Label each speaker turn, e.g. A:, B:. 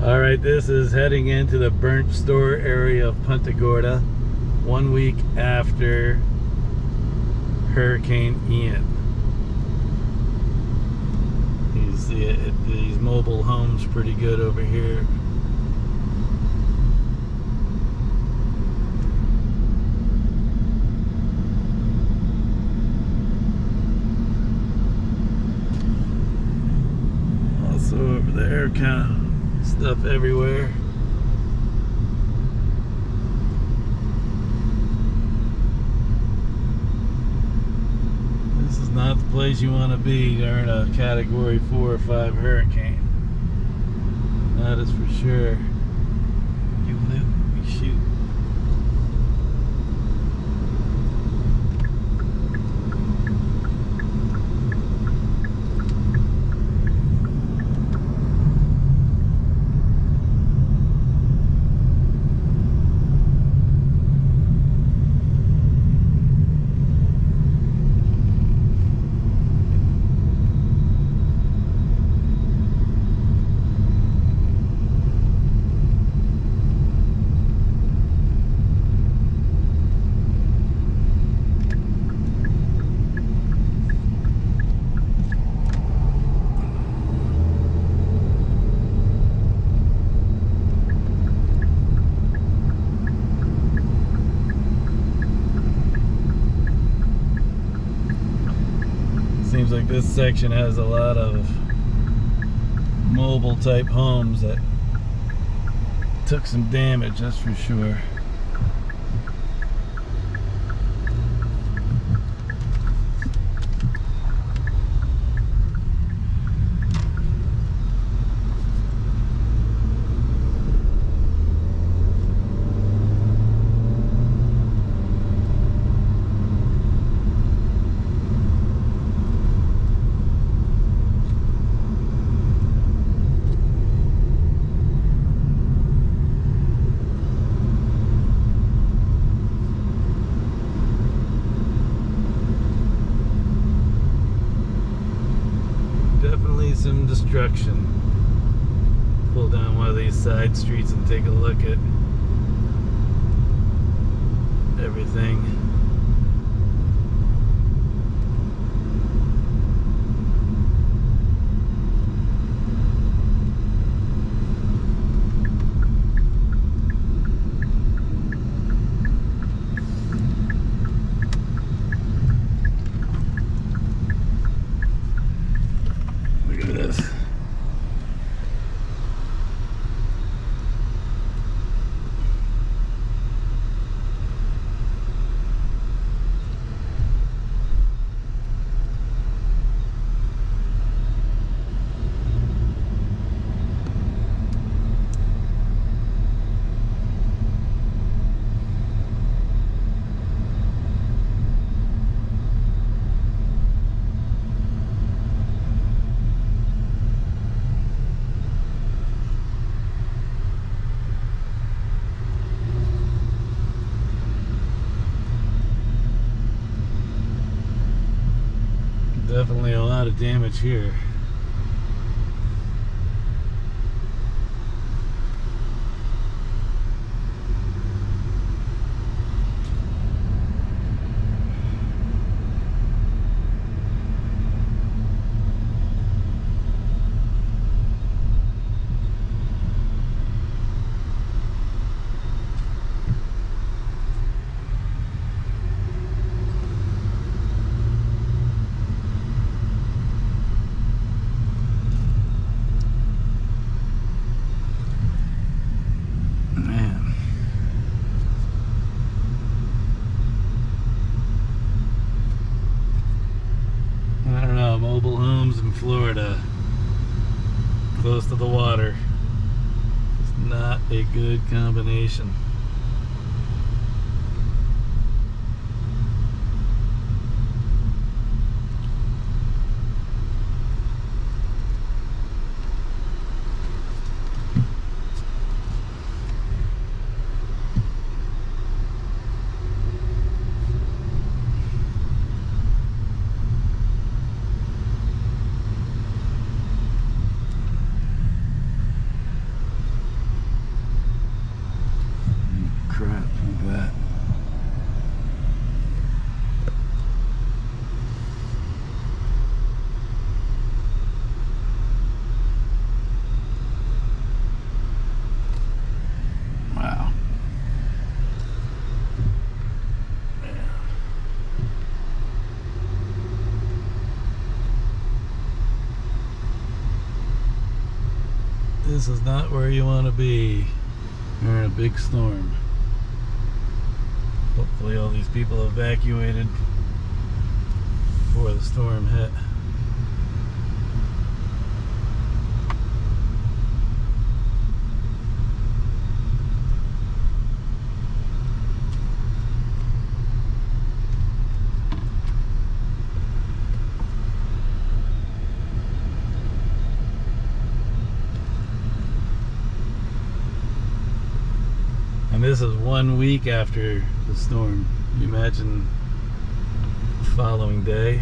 A: All right, this is heading into the Burnt Store area of Punta Gorda 1 week after Hurricane Ian. You see these mobile homes pretty good over here. Also over there, kind of stuff everywhere. This is not the place you want to be during a Category 4 or 5 hurricane. That is for sure. You loot, we shoot. Seems like this section has a lot of mobile type homes that took some damage, that's for sure. Definitely some destruction. Pull down one of these side streets and take a look at everything. Look at this. Definitely a lot of damage here. Mobile homes in Florida, close to the water. It's not a good combination. This is not where you want to be. We're in a big storm. Hopefully all these people evacuated before the storm hit. And this is 1 week after the storm. You imagine the following day.